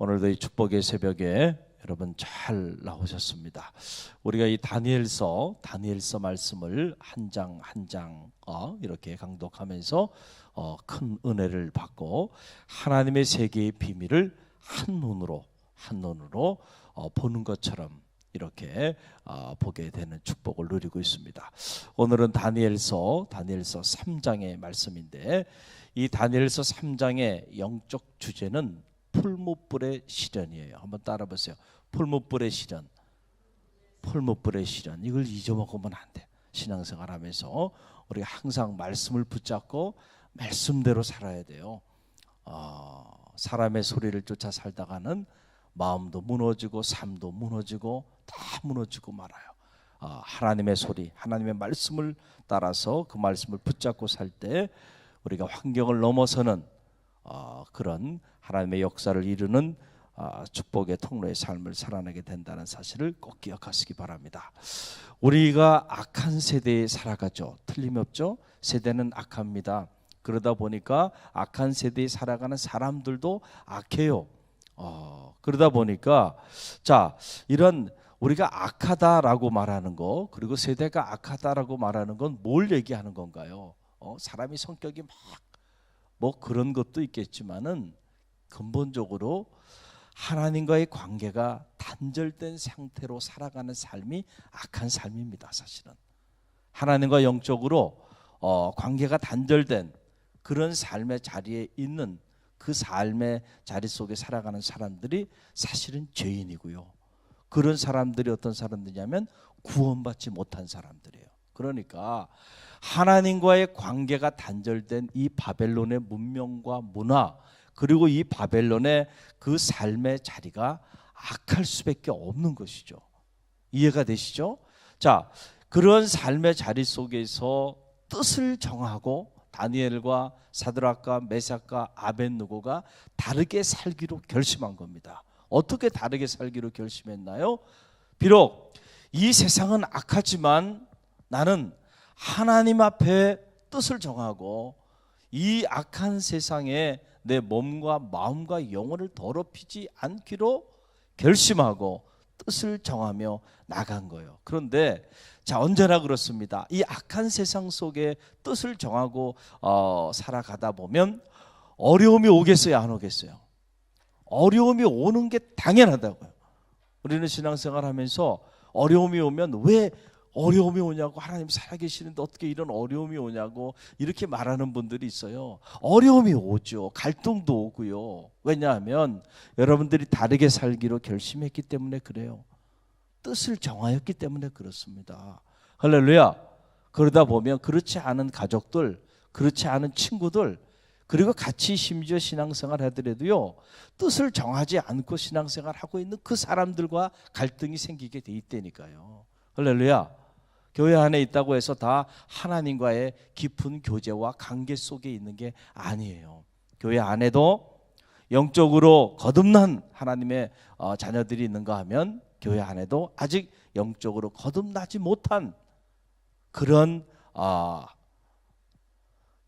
오늘도 이 축복의 새벽에 여러분 잘 나오셨습니다. 우리가 이 다니엘서 말씀을 한 장 한 장 이렇게 강독하면서 큰 은혜를 받고 하나님의 세계의 비밀을 한눈으로 보는 것처럼 이렇게 보게 되는 축복을 누리고 있습니다. 오늘은 다니엘서 3장의 말씀인데, 이 다니엘서 3장의 영적 주제는 풀무불의 시련이에요. 한번 따라 보세요. 풀무불의 시련. 이걸 잊어먹으면 안 돼. 신앙생활하면서 우리가 항상 말씀을 붙잡고 말씀대로 살아야 돼요. 사람의 소리를 쫓아 살다가는 마음도 무너지고 삶도 무너지고 다 무너지고 말아요. 하나님의 소리, 하나님의 말씀을 따라서 그 말씀을 붙잡고 살 때 우리가 환경을 넘어서는 그런 하나님의 역사를 이루는 축복의 통로의 삶을 살아내게 된다는 사실을 꼭 기억하시기 바랍니다. 우리가 악한 세대에 살아가죠. 틀림없죠. 세대는 악합니다. 그러다 보니까 악한 세대에 살아가는 사람들도 악해요. 그러다 보니까 이런 우리가 악하다라고 말하는 거, 그리고 세대가 악하다라고 말하는 건 뭘 얘기하는 건가요? 사람이 성격이 뭐 그런 것도 있겠지만은 근본적으로 하나님과의 관계가 단절된 상태로 살아가는 삶이 악한 삶입니다. 사실은 하나님과 영적으로 관계가 단절된 그런 삶의 자리에 있는 그 삶의 자리 속에 살아가는 사람들이 사실은 죄인이고요. 그런 사람들이 어떤 사람들이냐면 구원받지 못한 사람들이에요. 그러니까 하나님과의 관계가 단절된 이 바벨론의 문명과 문화, 그리고 이 바벨론의 그 삶의 자리가 악할 수밖에 없는 것이죠. 이해가 되시죠? 그런 삶의 자리 속에서 뜻을 정하고 다니엘과 사드락과 메삭과 아벳느고가 다르게 살기로 결심한 겁니다. 어떻게 다르게 살기로 결심했나요? 비록 이 세상은 악하지만 나는 하나님 앞에 뜻을 정하고 이 악한 세상에 내 몸과 마음과 영혼을 더럽히지 않기로 결심하고 뜻을 정하며 나간 거예요. 그런데 언제나 그렇습니다. 이 악한 세상 속에 뜻을 정하고 살아가다 보면 어려움이 오겠어요, 안 오겠어요? 어려움이 오는 게 당연하다고요. 우리는 신앙생활 하면서 어려움이 오면 왜 어려움이 오냐고, 하나님 살아계시는데 어떻게 이런 어려움이 오냐고 이렇게 말하는 분들이 있어요. 어려움이 오죠. 갈등도 오고요. 왜냐하면 여러분들이 다르게 살기로 결심했기 때문에 그래요. 뜻을 정하였기 때문에 그렇습니다. 할렐루야. 그러다 보면 그렇지 않은 가족들, 그렇지 않은 친구들, 그리고 같이 심지어 신앙생활 하더라도요, 뜻을 정하지 않고 신앙생활 하고 있는 그 사람들과 갈등이 생기게 돼 있다니까요. 할렐루야. 교회 안에 있다고 해서 다 하나님과의 깊은 교제와 관계 속에 있는 게 아니에요. 교회 안에도 영적으로 거듭난 하나님의 자녀들이 있는가 하면 교회 안에도 아직 영적으로 거듭나지 못한 그런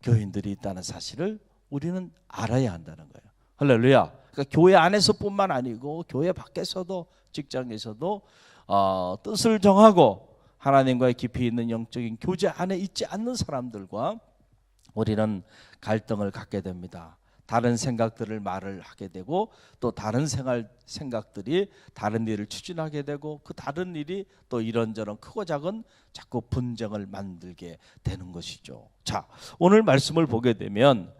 교인들이 있다는 사실을 우리는 알아야 한다는 거예요. 할렐루야. 그러니까 교회 안에서뿐만 아니고 교회 밖에서도, 직장에서도 뜻을 정하고 하나님과의 깊이 있는 영적인 교제 안에 있지 않는 사람들과 우리는 갈등을 갖게 됩니다. 다른 생각들을 말을 하게 되고, 또 다른 생각들이 다른 일을 추진하게 되고, 그 다른 일이 또 이런저런 크고 작은 자꾸 분쟁을 만들게 되는 것이죠. 오늘 말씀을 보게 되면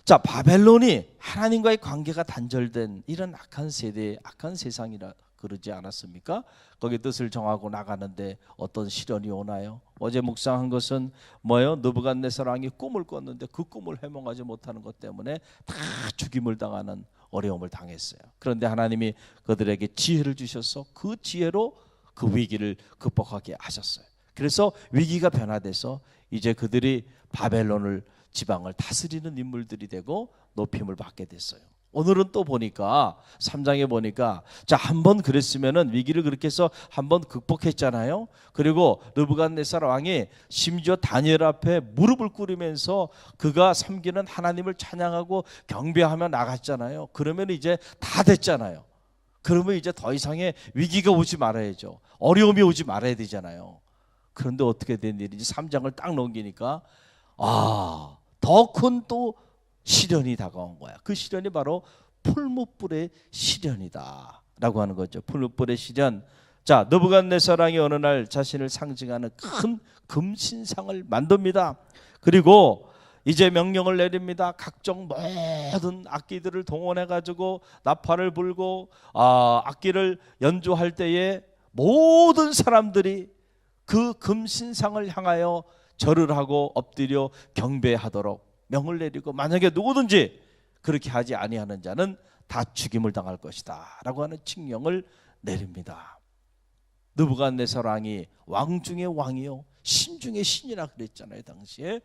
바벨론이 하나님과의 관계가 단절된 이런 악한 세대, 악한 세상이라 그러지 않았습니까? 거기 뜻을 정하고 나가는데 어떤 시련이 오나요? 어제 묵상한 것은 뭐예요? 느부갓네살 왕이 꿈을 꿨는데 그 꿈을 해몽하지 못하는 것 때문에 다 죽임을 당하는 어려움을 당했어요. 그런데 하나님이 그들에게 지혜를 주셔서 그 지혜로 그 위기를 극복하게 하셨어요. 그래서 위기가 변화돼서 이제 그들이 바벨론을 지방을 다스리는 인물들이 되고 높임을 받게 됐어요. 오늘은 또 보니까 3장에 보니까 자, 한번 그랬으면은 위기를 그렇게 해서 한번 극복했잖아요. 그리고 느부갓네살 왕이 심지어 다니엘 앞에 무릎을 꿇으면서 그가 섬기는 하나님을 찬양하고 경배하며 나갔잖아요. 그러면 이제 다 됐잖아요. 그러면 이제 더 이상의 위기가 오지 말아야죠. 어려움이 오지 말아야 되잖아요. 그런데 어떻게 된 일인지 3장을 딱 넘기니까 더 큰 또 시련이 다가온 거야. 그 시련이 바로 풀무불의 시련이다 라고 하는 거죠. 풀무불의 시련. 자, 느부갓네살 왕이 어느 날 자신을 상징하는 큰 금신상을 만듭니다. 그리고 이제 명령을 내립니다. 각종 모든 악기들을 동원해 가지고 나팔을 불고 악기를 연주할 때에 모든 사람들이 그 금신상을 향하여 절을 하고 엎드려 경배하도록 명을 내리고, 만약에 누구든지 그렇게 하지 아니하는 자는 다 죽임을 당할 것이다 라고 하는 칙령을 내립니다. 느부갓네살 왕이 왕 중의 왕이요 신 중의 신이라 그랬잖아요. 당시에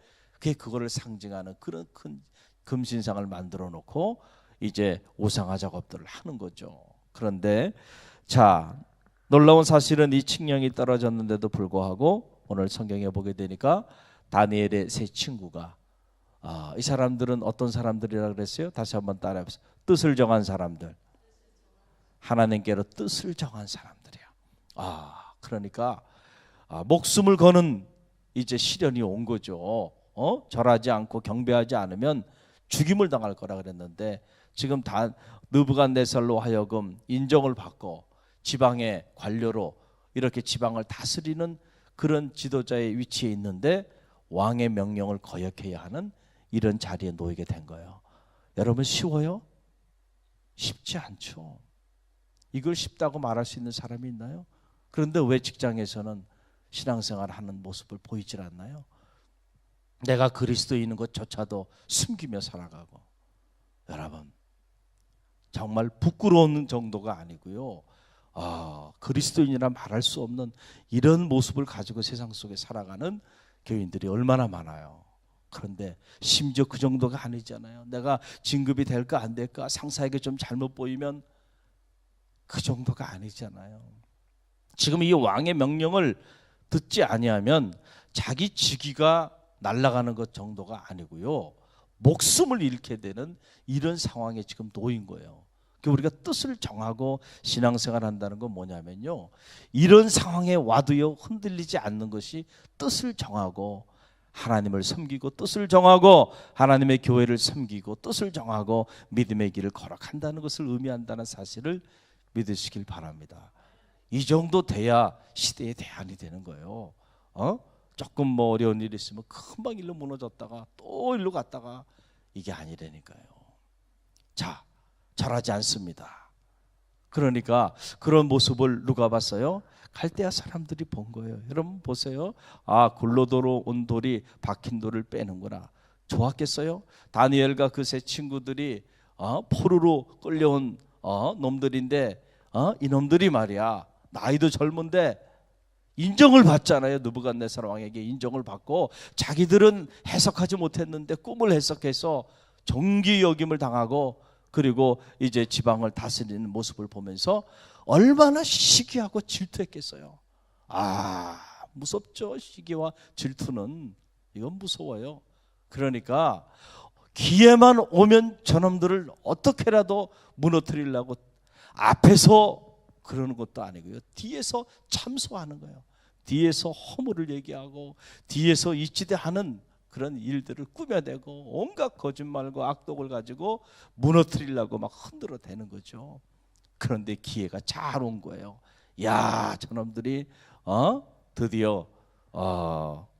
그거를 상징하는 그런 큰 금신상을 만들어 놓고 이제 우상화 작업들을 하는 거죠. 그런데 자, 놀라운 사실은 이 칙령이 떨어졌는데도 불구하고 오늘 성경에 보게 되니까 다니엘의 세 친구가 이 사람들은 어떤 사람들이라 그랬어요? 다시 한번 따라해보세요. 뜻을 정한 사람들. 하나님께로 뜻을 정한 사람들이야. 그러니까 목숨을 거는 이제 시련이 온 거죠. 절하지 않고 경배하지 않으면 죽임을 당할 거라 그랬는데, 지금 다 느부갓네살로 하여금 인정을 받고 지방의 관료로 이렇게 지방을 다스리는 그런 지도자의 위치에 있는데 왕의 명령을 거역해야 하는 이런 자리에 놓이게 된 거예요. 여러분, 쉬워요? 쉽지 않죠. 이걸 쉽다고 말할 수 있는 사람이 있나요? 그런데 왜 직장에서는 신앙생활 하는 모습을 보이질 않나요? 내가 그리스도인인 것조차도 숨기며 살아가고, 여러분 정말 부끄러운 정도가 아니고요, 그리스도인이라 말할 수 없는 이런 모습을 가지고 세상 속에 살아가는 교인들이 얼마나 많아요. 그런데 심지어 그 정도가 아니잖아요. 내가 진급이 될까 안 될까, 상사에게 좀 잘못 보이면 그 정도가 아니잖아요. 지금 이 왕의 명령을 듣지 아니하면 자기 직위가 날아가는 것 정도가 아니고요, 목숨을 잃게 되는 이런 상황에 지금 놓인 거예요. 우리가 뜻을 정하고 신앙생활 한다는 건 뭐냐면요, 이런 상황에 와도요 흔들리지 않는 것이 뜻을 정하고 하나님을 섬기고, 뜻을 정하고 하나님의 교회를 섬기고, 뜻을 정하고 믿음의 길을 걸어간다는 것을 의미한다는 사실을 믿으시길 바랍니다. 이 정도 돼야 시대의 대안이 되는 거예요. 조금 어려운 일이 있으면 금방 일로 무너졌다가 또 일로 갔다가, 이게 아니라니까요. 자, 잘하지 않습니다. 그러니까 그런 모습을 누가 봤어요? 갈대아 사람들이 본 거예요. 여러분 보세요. 굴러도로 온 돌이 박힌 돌을 빼는구나. 좋았겠어요? 다니엘과 그 세 친구들이 포로로 끌려온 놈들인데, 이놈들이 말이야 나이도 젊은데 인정을 받잖아요. 느부갓네살 왕에게 인정을 받고, 자기들은 해석하지 못했는데 꿈을 해석해서 정기 여김을 당하고, 그리고 이제 지방을 다스리는 모습을 보면서 얼마나 시기하고 질투했겠어요. 무섭죠. 시기와 질투는, 이건 무서워요. 그러니까 기회만 오면 저놈들을 어떻게라도 무너뜨리려고 앞에서 그러는 것도 아니고요, 뒤에서 참소하는 거예요. 뒤에서 허물을 얘기하고 뒤에서 이치대하는 그런 일들을 꾸며내고 온갖 거짓말과 악독을 가지고 무너뜨리려고 막 흔들어대는 거죠. 그런데 기회가 잘 온 거예요. 야, 저놈들이 드디어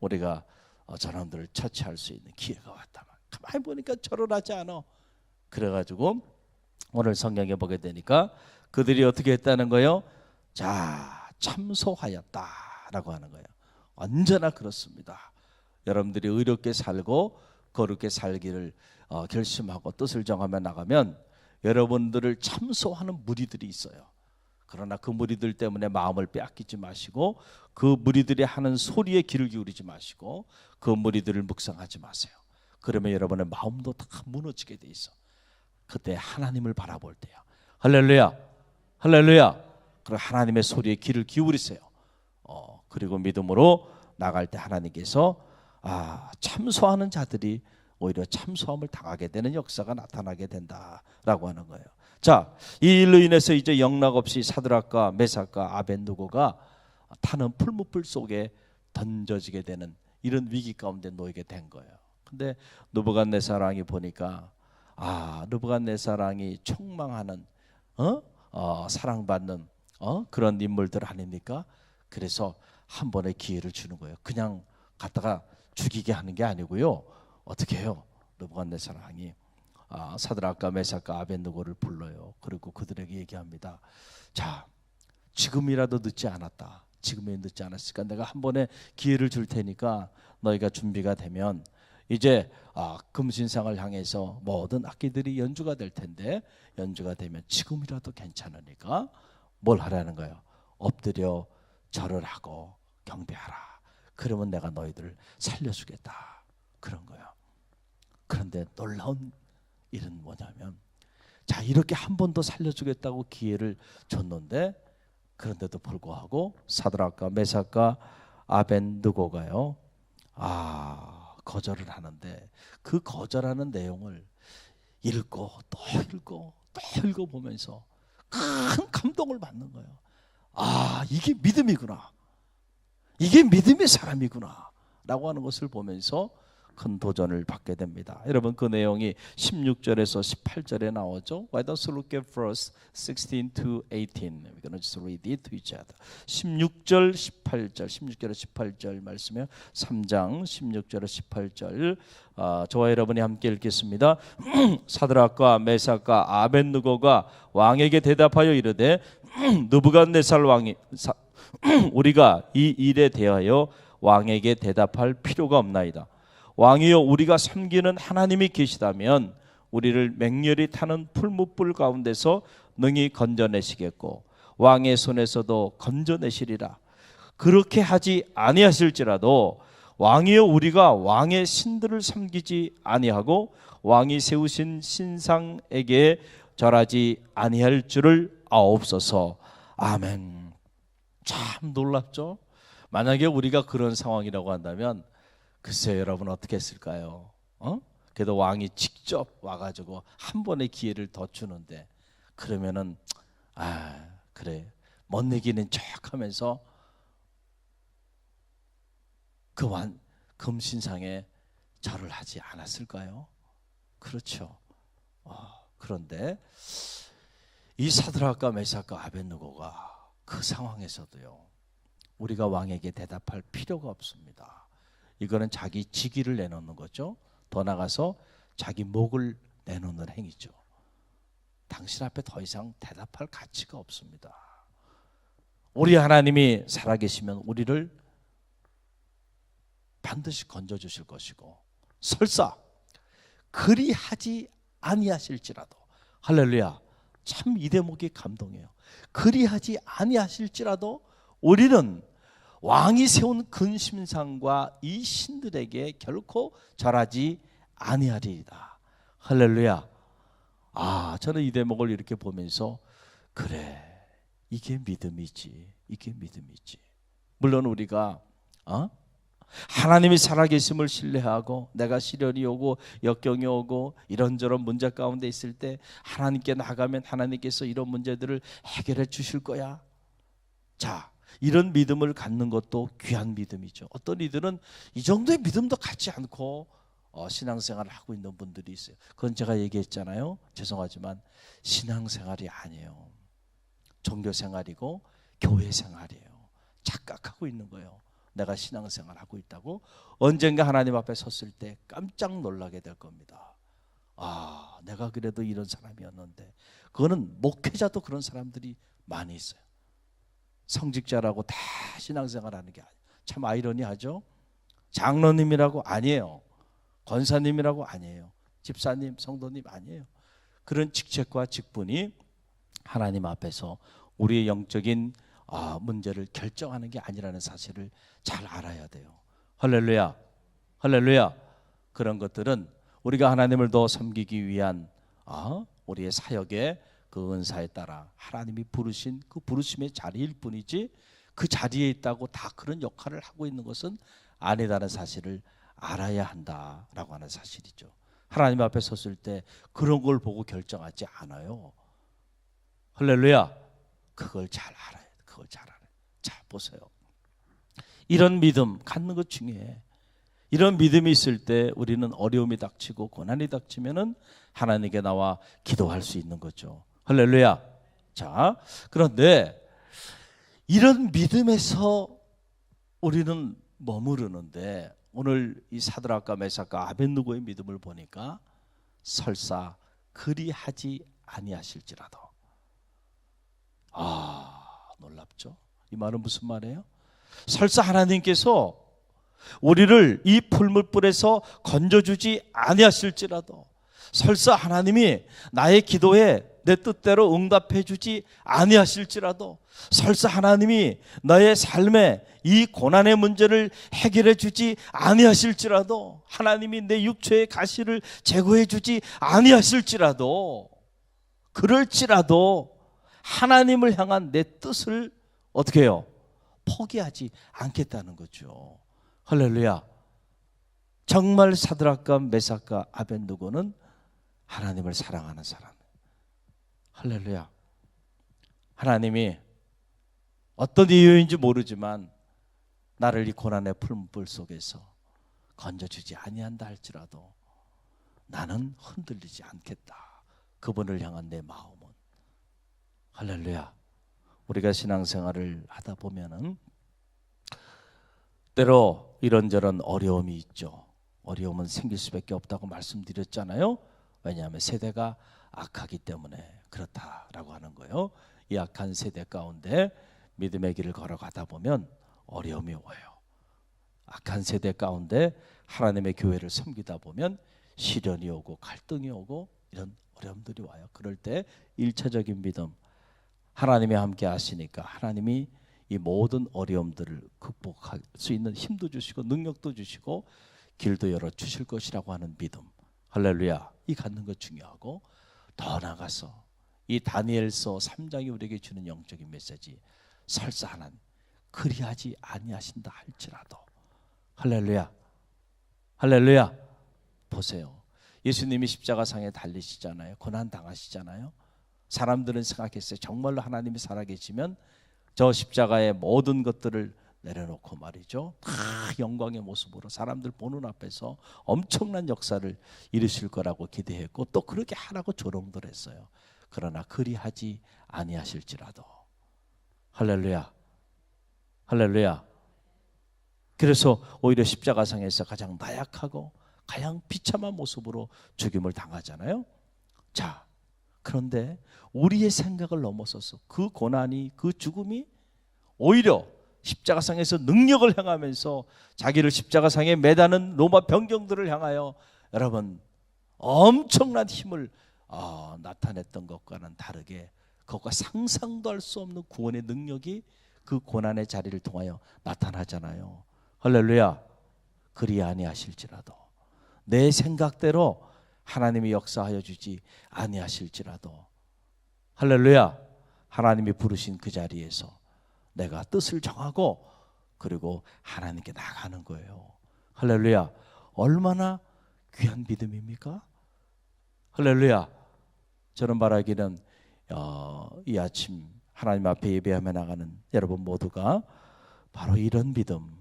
우리가 저놈들을 처치할 수 있는 기회가 왔다. 가만히 보니까 절을 하지 않아. 그래가지고 오늘 성경에 보게 되니까 그들이 어떻게 했다는 거예요? 자, 참소하였다라고 하는 거예요. 언제나 그렇습니다. 여러분들이 의롭게 살고 거룩게 살기를 결심하고 뜻을 정하며 나가면 여러분들을 참소하는 무리들이 있어요. 그러나 그 무리들 때문에 마음을 빼앗기지 마시고, 그 무리들이 하는 소리에 귀를 기울이지 마시고 그 무리들을 묵상하지 마세요. 그러면 여러분의 마음도 다 무너지게 돼 있어. 그때 하나님을 바라볼 때야. 할렐루야, 할렐루야. 그리고 하나님의 소리에 귀를 기울이세요. 그리고 믿음으로 나갈 때 하나님께서 참소하는 자들이 오히려 참소함을 당하게 되는 역사가 나타나게 된다라고 하는 거예요. 자, 이 일로 인해서 이제 영락없이 사드락과 메삭과 아벳느고가 타는 풀무불 속에 던져지게 되는 이런 위기 가운데 놓이게 된 거예요. 근데 느부갓네살 왕이 보니까 느부갓네살 왕이 총망하는 사랑받는 그런 인물들 아닙니까? 그래서 한 번의 기회를 주는 거예요. 그냥 갖다가 죽이게 하는 게 아니고요. 어떻게 해요? 느부갓네살 왕이 사드락과 메삭과 아벳느고를 불러요. 그리고 그들에게 얘기합니다. 자, 지금이라도 늦지 않았다. 지금이 늦지 않았으니까 내가 한 번의 기회를 줄 테니까 너희가 준비가 되면 이제 금신상을 향해서 모든 악기들이 연주가 될 텐데 연주가 되면 지금이라도 괜찮으니까 뭘 하라는 거예요? 엎드려 절을 하고 경배하라. 그러면 내가 너희들을 살려주겠다. 그런 거예요. 그런데 놀라운 일은 뭐냐면 자, 이렇게 한 번 더 살려주겠다고 기회를 줬는데 그런데도 불구하고 사드락과 메삭과 아벳느고가요 거절을 하는데 그 거절하는 내용을 읽고 또 읽고 또 읽어보면서 큰 감동을 받는 거예요. 이게 믿음이구나. 이게 믿음의 사람이구나 라고 하는 것을 보면서 큰 도전을 받게 됩니다. 여러분 그 내용이 16절에서 18절에 나오죠. Why don't you look at verse 16 to 18? We're going to just read it to each other. 16절 18절 16절에 18절 말씀이요. 3장 16절에 18절 저와 여러분이 함께 읽겠습니다. 사드락과 메삭과 아벳느고가 왕에게 대답하여 이르되 느부갓네살 왕이 우리가 이 일에 대하여 왕에게 대답할 필요가 없나이다. 왕이여 우리가 섬기는 하나님이 계시다면 우리를 맹렬히 타는 풀무불 가운데서 능히 건져내시겠고 왕의 손에서도 건져내시리라. 그렇게 하지 아니하실지라도 왕이여 우리가 왕의 신들을 섬기지 아니하고 왕이 세우신 신상에게 절하지 아니할 줄을 아옵소서. 아멘. 참 놀랍죠? 만약에 우리가 그런 상황이라고 한다면 글쎄요, 여러분 어떻게 했을까요? 그래도 왕이 직접 와가지고 한 번의 기회를 더 주는데 그러면은 그래 못 내기는 척하면서 그 금신상에 절을 하지 않았을까요? 그렇죠. 그런데 이 사드락과 메삭과 아벳느고가 그 상황에서도요 우리가 왕에게 대답할 필요가 없습니다. 이거는 자기 직위를 내놓는 거죠. 더 나가서 자기 목을 내놓는 행위죠. 당신 앞에 더 이상 대답할 가치가 없습니다. 우리 하나님이 살아계시면 우리를 반드시 건져주실 것이고 설사 그리하지 아니하실지라도 할렐루야. 참 이 대목이 감동이에요. 그리하지 아니하실지라도 우리는 왕이 세운 근심상과 이 신들에게 결코 절하지 아니하리이다. 할렐루야. 저는 이 대목을 이렇게 보면서 그래 이게 믿음이지. 이게 믿음이지. 물론 우리가 하나님이 살아계심을 신뢰하고 내가 시련이 오고 역경이 오고 이런저런 문제 가운데 있을 때 하나님께 나가면 하나님께서 이런 문제들을 해결해 주실 거야. 자, 이런 믿음을 갖는 것도 귀한 믿음이죠. 어떤 이들은 이 정도의 믿음도 갖지 않고 신앙생활을 하고 있는 분들이 있어요. 그건 제가 얘기했잖아요. 죄송하지만 신앙생활이 아니에요. 종교생활이고 교회생활이에요. 착각하고 있는 거예요. 내가 신앙생활을 하고 있다고 언젠가 하나님 앞에 섰을 때 깜짝 놀라게 될 겁니다. 내가 그래도 이런 사람이었는데. 그거는 목회자도 그런 사람들이 많이 있어요. 성직자라고 다 신앙생활하는 게 참 아이러니하죠. 장로님이라고 아니에요. 권사님이라고 아니에요. 집사님, 성도님 아니에요. 그런 직책과 직분이 하나님 앞에서 우리의 영적인 문제를 결정하는 게 아니라는 사실을 잘 알아야 돼요. 할렐루야. 할렐루야. 그런 것들은 우리가 하나님을 더 섬기기 위한 우리의 사역의 그 은사에 따라 하나님이 부르신 그 부르심의 자리일 뿐이지 그 자리에 있다고 다 그런 역할을 하고 있는 것은 아니다는 사실을 알아야 한다라고 하는 사실이죠. 하나님 앞에 섰을 때 그런 걸 보고 결정하지 않아요. 할렐루야. 그걸 잘 알아야 돼. 그걸 잘 알아요. 자, 보세요. 이런 믿음 갖는 것 중요해. 이런 믿음이 있을 때 우리는 어려움이 닥치고 고난이 닥치면은 하나님께 나와 기도할 수 있는 거죠. 할렐루야. 자, 그런데 이런 믿음에서 우리는 머무르는데 오늘 이 사드락과 메삭과 아벳느고의 믿음을 보니까 설사 그리하지 아니하실지라도 놀랍죠. 이 말은 무슨 말이에요? 설사 하나님께서 우리를 이 풀무불에서 건져주지 아니하실지라도 설사 하나님이 나의 기도에 내 뜻대로 응답해 주지 아니하실지라도 설사 하나님이 너의 삶에 이 고난의 문제를 해결해 주지 아니하실지라도 하나님이 내 육체의 가시를 제거해 주지 아니하실지라도 그럴지라도 하나님을 향한 내 뜻을 어떻게 해요? 포기하지 않겠다는 거죠. 할렐루야. 정말 사드락과 메삭과 아벳느고는 하나님을 사랑하는 사람. 할렐루야. 하나님이 어떤 이유인지 모르지만 나를 이 고난의 풀무불 속에서 건져주지 아니한다 할지라도 나는 흔들리지 않겠다. 그분을 향한 내 마음은. 할렐루야. 우리가 신앙생활을 하다 보면은 때로 이런저런 어려움이 있죠. 어려움은 생길 수밖에 없다고 말씀드렸잖아요. 왜냐하면 세대가 악하기 때문에 그렇다라고 하는 거예요. 이 악한 세대 가운데 믿음의 길을 걸어가다 보면 어려움이 와요. 악한 세대 가운데 하나님의 교회를 섬기다 보면 시련이 오고 갈등이 오고 이런 어려움들이 와요. 그럴 때 1차적인 믿음, 하나님이 함께 하시니까 하나님이 이 모든 어려움들을 극복할 수 있는 힘도 주시고 능력도 주시고 길도 열어주실 것이라고 하는 믿음. 할렐루야. 이 갖는 것 중요하고 더 나아가서 이 다니엘서 3장이 우리에게 주는 영적인 메시지. 설사 하나님 그리하지 아니하신다 할지라도. 할렐루야. 할렐루야. 보세요. 예수님이 십자가상에 달리시잖아요. 고난 당하시잖아요. 사람들은 생각했어요. 정말로 하나님이 살아계시면 저 십자가의 모든 것들을 내려놓고 말이죠. 다 영광의 모습으로 사람들 보는 앞에서 엄청난 역사를 이루실 거라고 기대했고 또 그렇게 하라고 조롱들 했어요. 그러나 그리하지 아니하실지라도. 할렐루야. 할렐루야. 그래서 오히려 십자가상에서 가장 나약하고 가장 비참한 모습으로 죽임을 당하잖아요. 자, 그런데 우리의 생각을 넘어서서 그 고난이 그 죽음이 오히려 십자가상에서 능력을 행하면서 자기를 십자가상에 매다는 로마 병정들을 향하여 여러분 엄청난 힘을 나타냈던 것과는 다르게 그것과 상상도 할 수 없는 구원의 능력이 그 고난의 자리를 통하여 나타나잖아요. 할렐루야. 그리 아니하실지라도 내 생각대로 하나님이 역사하여 주지 아니하실지라도 할렐루야. 하나님이 부르신 그 자리에서 내가 뜻을 정하고 그리고 하나님께 나가는 거예요. 할렐루야. 얼마나 귀한 믿음입니까? 할렐루야. 저는 바라기는 이 아침 하나님 앞에 예배하며 나가는 여러분 모두가 바로 이런 믿음,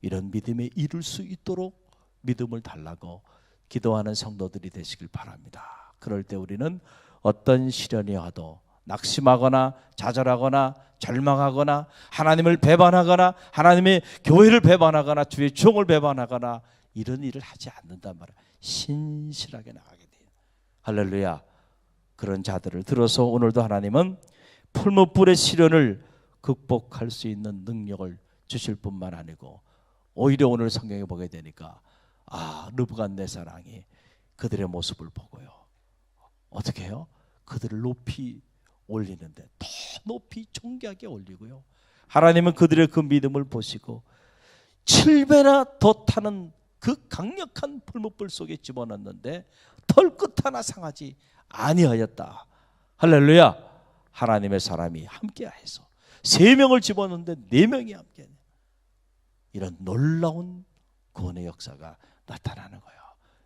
이런 믿음에 이룰 수 있도록 믿음을 달라고 기도하는 성도들이 되시길 바랍니다. 그럴 때 우리는 어떤 시련이 와도 낙심하거나 좌절하거나 절망하거나 하나님을 배반하거나 하나님의 교회를 배반하거나 주의 종을 배반하거나 이런 일을 하지 않는단 말이에요. 신실하게 나가게 돼요. 할렐루야. 그런 자들을 들어서 오늘도 하나님은 풀무불의 시련을 극복할 수 있는 능력을 주실 뿐만 아니고 오히려 오늘 성경에 보게 되니까 느부갓네살 왕이 그들의 모습을 보고요. 어떻게 해요? 그들을 높이 올리는데 더 높이 존귀하게 올리고요. 하나님은 그들의 그 믿음을 보시고 7배나 더 타는 그 강력한 풀무불 속에 집어넣는데 털끝 하나 상하지 아니하였다. 할렐루야. 하나님의 사람이 함께하여서 3명을 집어넣는데 4명이 함께, 이런 놀라운 구원의 역사가 나타나는 거예요.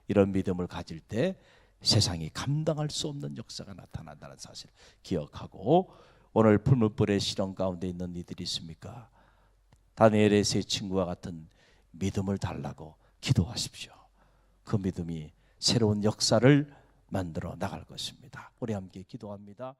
이런 믿음을 가질 때 세상이 감당할 수 없는 역사가 나타난다는 사실을 기억하고, 오늘 풀무불의 시련 가운데 있는 이들이 있습니까? 다니엘의 3 친구와 같은 믿음을 달라고 기도하십시오. 그 믿음이 새로운 역사를 만들어 나갈 것입니다. 우리 함께 기도합니다.